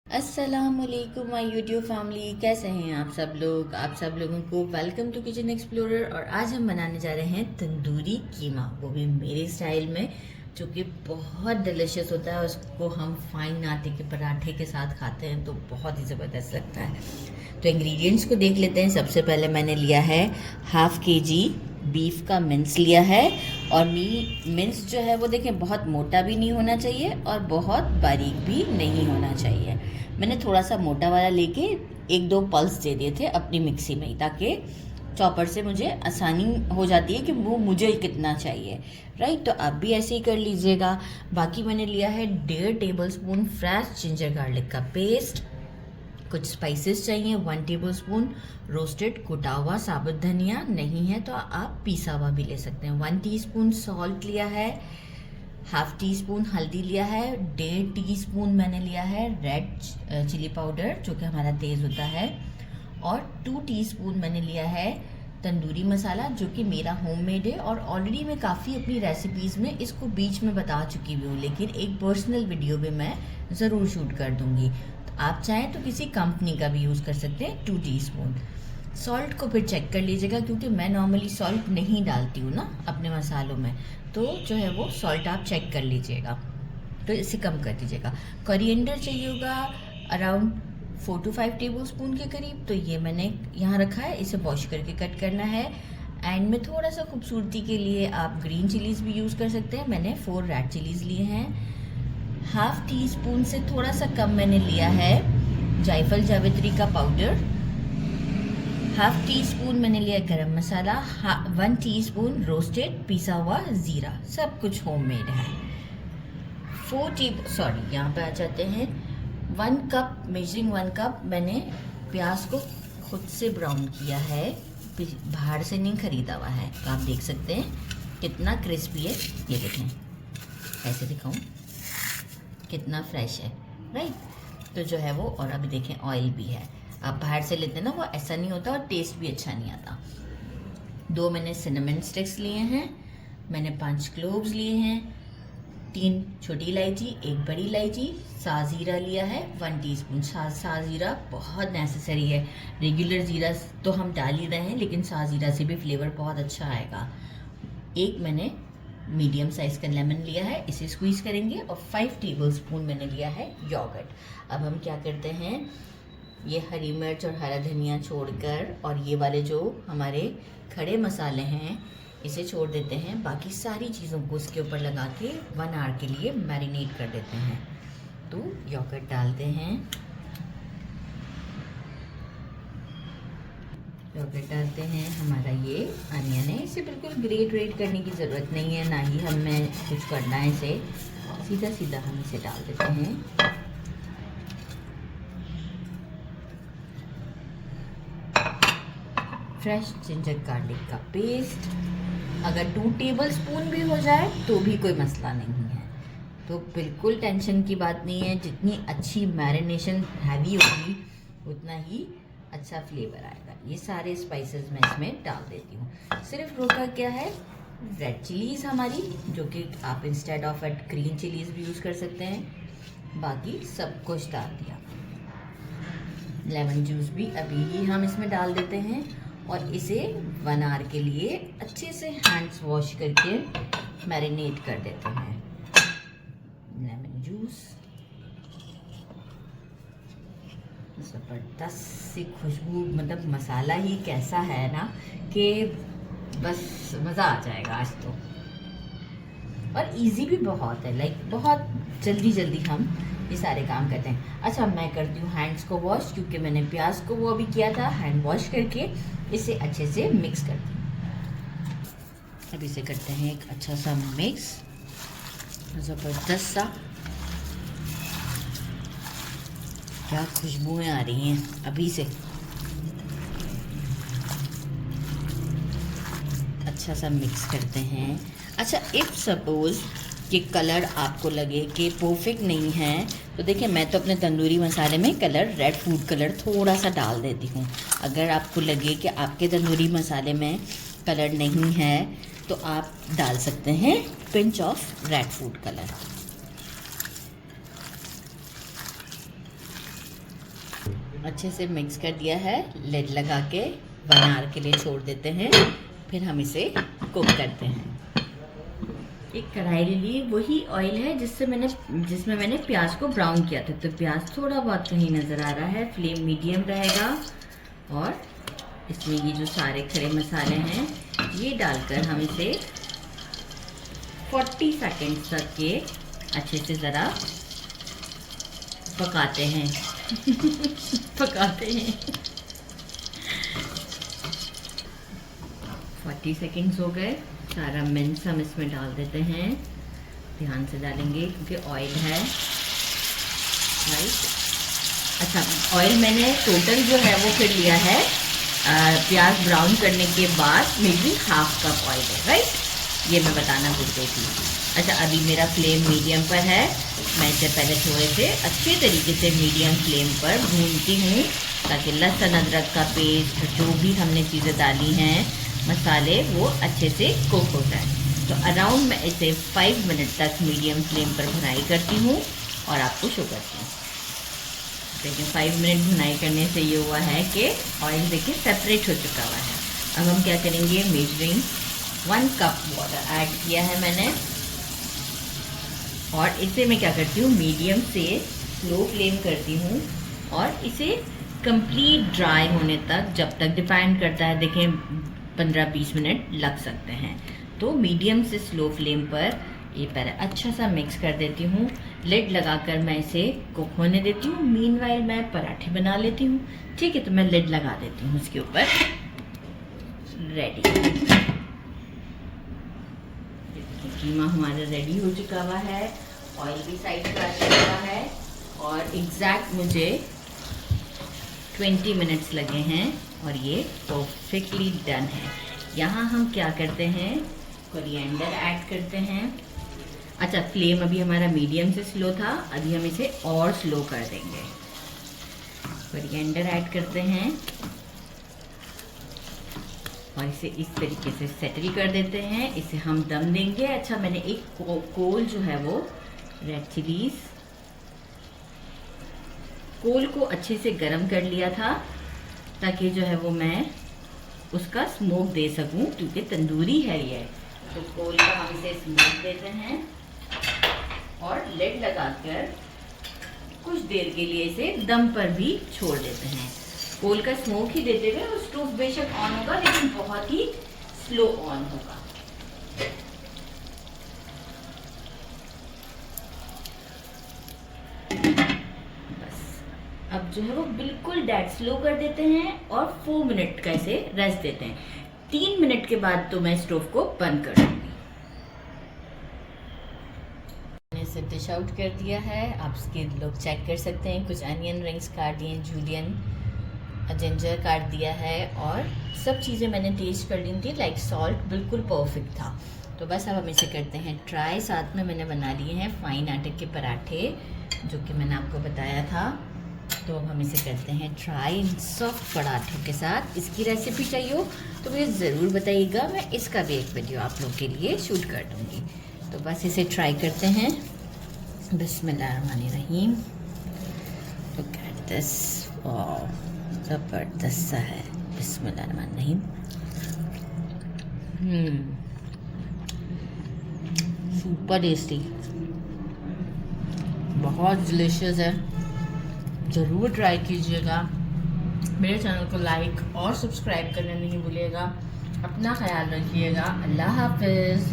अस्सलामुअलैकुम my YouTube family, कैसे हैं आप सब लोग। आप सब लोगों को वेलकम टू किचन एक्सप्लोरर। और आज हम बनाने जा रहे हैं तंदूरी कीमा, वो भी मेरे स्टाइल में, जो कि बहुत डिलीशियस होता है। उसको हम फाइन आटे के पराठे के साथ खाते हैं तो बहुत ही ज़बरदस्त लगता है। तो इंग्रेडिएंट्स को देख लेते हैं। सबसे पहले मैंने लिया है हाफ़ kg बीफ का मिंस लिया है। और मिंस जो है वो देखें, बहुत मोटा भी नहीं होना चाहिए और बहुत बारीक भी नहीं होना चाहिए। मैंने थोड़ा सा मोटा वाला लेके एक दो पल्स दे दिए थे अपनी मिक्सी में, ताकि चॉपर से मुझे आसानी हो जाती है कि वो मुझे कितना चाहिए। राइट, तो आप भी ऐसे ही कर लीजिएगा। बाकी मैंने लिया है 1.5 टेबलस्पून फ्रेश जिंजर गार्लिक का पेस्ट। कुछ स्पाइसेस चाहिए, 1 टेबलस्पून रोस्टेड कुटा हुआ साबुत धनिया, नहीं है तो आप पिसा हुआ भी ले सकते हैं। 1 टीस्पून सॉल्ट लिया है, हाफ टी स्पून हल्दी लिया है, 1.5 टीस्पून मैंने लिया है रेड चिली पाउडर, जो कि हमारा तेज़ होता है, और 2 टीस्पून मैंने लिया है तंदूरी मसाला, जो कि मेरा होममेड है। और ऑलरेडी मैं काफ़ी अपनी रेसिपीज़ में इसको बीच में बता चुकी हुई हूँ, लेकिन एक पर्सनल वीडियो भी मैं ज़रूर शूट कर दूँगी। तो आप चाहें तो किसी कंपनी का भी यूज़ कर सकते हैं। 2 टीस्पून सॉल्ट को फिर चेक कर लीजिएगा, क्योंकि मैं नॉर्मली सॉल्ट नहीं डालती हूँ ना अपने मसालों में, तो जो है वो सॉल्ट आप चेक कर लीजिएगा, तो इसे कम कर दीजिएगा। कोरिएंडर चाहिए होगा अराउंड 4 to 5 टेबलस्पून के करीब, तो ये मैंने यहाँ रखा है। इसे वॉश करके कट करना है। एंड में थोड़ा सा खूबसूरती के लिए आप ग्रीन चिलीज़ भी यूज़ कर सकते हैं। मैंने 4 रेड चिलीज़ लिए हैं। हाफ टी स्पून से थोड़ा सा कम मैंने लिया है जायफल जावित्री का पाउडर। हाफ टी स्पून मैंने लिया गरम मसाला। 1 टीस्पून रोस्टेड पिसा हुआ ज़ीरा, सब कुछ होममेड है। यहाँ पे आ जाते हैं। 1 कप मेजरिंग 1 कप मैंने प्याज को खुद से ब्राउन किया है, बाहर से नहीं ख़रीदा हुआ है। तो आप देख सकते हैं कितना क्रिस्पी है। ये देखें, ऐसे दिखाऊं कितना फ्रेश है। राइट, तो जो है वो, और अभी देखें ऑयल भी है। आप बाहर से लेते हैं ना, वो ऐसा नहीं होता और टेस्ट भी अच्छा नहीं आता। 2 मैंने सिनेमन स्टिक्स लिए हैं। मैंने 5 क्लोव्स लिए हैं, 3 छोटी इलायची, 1 बड़ी इलायची, साज़ीरा लिया है 1 टीस्पून। साज़ीरा बहुत नेसेसरी है। रेगुलर ज़ीरा तो हम डाल ही रहे हैं, लेकिन साज़ीरा से भी फ्लेवर बहुत अच्छा आएगा। 1 मैंने मीडियम साइज़ का लेमन लिया है, इसे स्क्वीज़ करेंगे। और 5 टेबलस्पून मैंने लिया है योगर्ट। अब हम क्या करते हैं, ये हरी मिर्च और हरा धनिया छोड़कर, और ये वाले जो हमारे खड़े मसाले हैं इसे छोड़ देते हैं। बाकी सारी चीज़ों को इसके ऊपर लगा के 1 आवर के लिए मैरिनेट कर देते हैं। तो योगर्ट डालते हैं, योगर्ट डालते हैं। हमारा ये अनियन है, इसे बिल्कुल ग्रेट करने की ज़रूरत नहीं है, ना ही हमें कुछ करना है इसे, सीधा सीधा हम इसे डाल देते हैं। फ्रेश जिंजर गार्लिक का पेस्ट, अगर 2 टेबलस्पून भी हो जाए तो भी कोई मसला नहीं है। तो बिल्कुल टेंशन की बात नहीं है। जितनी अच्छी मैरिनेशन हैवी होगी उतना ही अच्छा फ्लेवर आएगा। ये सारे स्पाइसेस मैं इसमें डाल देती हूँ। सिर्फ रोका क्या है, रेड चिलीज़ हमारी, जो कि आप instead of at green chillies भी यूज़ कर सकते हैं। बाकी सब कुछ डाल दिया। लेमन जूस भी अभी ही हम इसमें डाल देते हैं, और इसे 1 आवर के लिए अच्छे से हैंड्स वॉश करके मैरिनेट कर देते हैं। लेमन जूस, ज़बरदस्त सी खुशबू, मतलब मसाला ही कैसा है ना कि बस मज़ा आ जाएगा आज तो। और इजी भी बहुत है, लाइक बहुत जल्दी हम ये सारे काम करते हैं। अच्छा, मैं करती हूँ हैंड्स को वॉश, क्योंकि मैंने प्याज को वो अभी किया था। हैंड वॉश करके इसे अच्छे से मिक्स करती हूँ। अब इसे करते हैं एक अच्छा सा मिक्स, ज़बरदस्त सा। क्या खुशबुएं आ रही हैं अभी से। अच्छा सा मिक्स करते हैं। अच्छा, इफ़ सपोज़ कि कलर आपको लगे कि परफेक्ट नहीं है, तो देखिए मैं तो अपने तंदूरी मसाले में कलर रेड फूड कलर थोड़ा सा डाल देती हूँ। अगर आपको लगे कि आपके तंदूरी मसाले में कलर नहीं है तो आप डाल सकते हैं pinch of red food colour. अच्छे से मिक्स कर दिया है। लिड लगा के 1 आवर के लिए छोड़ देते हैं, फिर हम इसे कुक करते हैं। एक कढ़ाई ले ली, वही ऑयल है जिसमें मैंने प्याज को ब्राउन किया था। तो प्याज थोड़ा बहुत कहीं नज़र आ रहा है, फ्लेम मीडियम रहेगा। और इसमें ये जो सारे खड़े मसाले हैं ये डालकर हम इसे 40 सेकेंड्स तक के अच्छे से ज़रा पकाते हैं पकाते हैं। 40 सेकेंड्स हो गए। सारा मिर्च हम इसमें डाल देते हैं, ध्यान से डालेंगे क्योंकि ऑयल है, राइट। अच्छा, ऑयल मैंने टोटल जो है वो फिर लिया है प्याज ब्राउन करने के बाद मे बी ½ कप ऑयल है, राइट। ये मैं बताना भूल गई थी। अच्छा, अभी मेरा फ्लेम मीडियम पर है। मैं इसे पहले थोड़े से अच्छे तरीके से मीडियम फ्लेम पर भूनती हूँ ताकि लहसुन अदरक का पेस्ट, जो भी हमने चीज़ें डाली हैं, मसाले, वो अच्छे से कुक हो जाए। तो अराउंड मैं इसे 5 मिनट तक मीडियम फ्लेम पर भुनाई करती हूँ और आपको शो करती हूँ। देखिए 5 मिनट भुनाई करने से ये हुआ है कि ऑयल देखिए सेपरेट हो चुका हुआ है। अब हम क्या करेंगे, मेजरिंग 1 कप वाटर ऐड किया है मैंने, और इसे मैं क्या करती हूँ, मीडियम से स्लो फ्लेम करती हूँ और इसे कंप्लीट ड्राई होने तक, जब तक डिपेंड करता है, देखें 15-20 मिनट लग सकते हैं। तो मीडियम से स्लो फ्लेम पर ये पहले अच्छा सा मिक्स कर देती हूँ। लिड लगाकर मैं इसे कुक होने देती हूँ। मीनवाइल मैं पराठे बना लेती हूँ। ठीक है, तो मैं लिड लगा देती हूँ इसके ऊपर। रेडी, कीमा हमारा रेडी हो चुका हुआ है, ऑयल भी साइड पर आ चुका है और एग्जैक्ट मुझे 20 मिनट्स लगे हैं और ये परफेक्टली डन है। यहाँ हम क्या करते हैं, कोरिएंडर ऐड करते हैं। अच्छा, फ्लेम अभी हमारा मीडियम से स्लो था, अभी हम इसे और स्लो कर देंगे। कोरिएंडर ऐड करते हैं और इसे इस तरीके से सेटल कर देते हैं। इसे हम दम देंगे। अच्छा, मैंने एक कोल जो है वो रेड चिलीज, कोल को अच्छे से गरम कर लिया था ताकि जो है वो मैं उसका स्मोक दे सकूं, क्योंकि तंदूरी है ये। तो कोल का हम इसे स्मोक देते हैं और लिड लगाकर कुछ देर के लिए इसे दम पर भी छोड़ देते हैं। कोल का स्मोक ही देते हुए, और स्टोव बेशक ऑन होगा लेकिन बहुत ही स्लो ऑन होगा। अब जो है वो बिल्कुल डेड स्लो कर देते हैं और 4 मिनट का इसे रेस्ट देते हैं। 3 मिनट के बाद तो मैं स्टोव को बंद कर दूंगी। मैंने इसे डिश आउट कर दिया है। आप इसके लोग चेक कर सकते हैं, कुछ अनियन रिंग्स काट दिए, जूलियन जिंजर काट दिया है और सब चीज़ें मैंने टेस्ट कर ली थी। लाइक सॉल्ट बिल्कुल परफेक्ट था। तो बस अब हम इसे करते हैं ट्राई। साथ में मैंने बना लिए हैं फाइन आटे के पराठे, जो कि मैंने आपको बताया था। तो अब हम इसे करते हैं ट्राई सॉफ्ट पराठों के साथ। इसकी रेसिपी चाहिए हो तो मुझे ज़रूर बताइएगा, मैं इसका भी एक वीडियो आप लोग के लिए शूट कर दूँगी। तो बस इसे ट्राई करते हैं। बिस्मिल्लाहिर्रहमानिर्रहीम। लुक एट दिस, वाह, ज़बरदस्त सा है। बिस्मिल्लाहिर्रहमानिर्रहीम। सुपर टेस्टी, बहुत डिलीशियस है। ज़रूर ट्राई कीजिएगा। मेरे चैनल को लाइक और सब्सक्राइब करना नहीं भूलिएगा। अपना ख्याल रखिएगा। अल्लाह हाफिज़।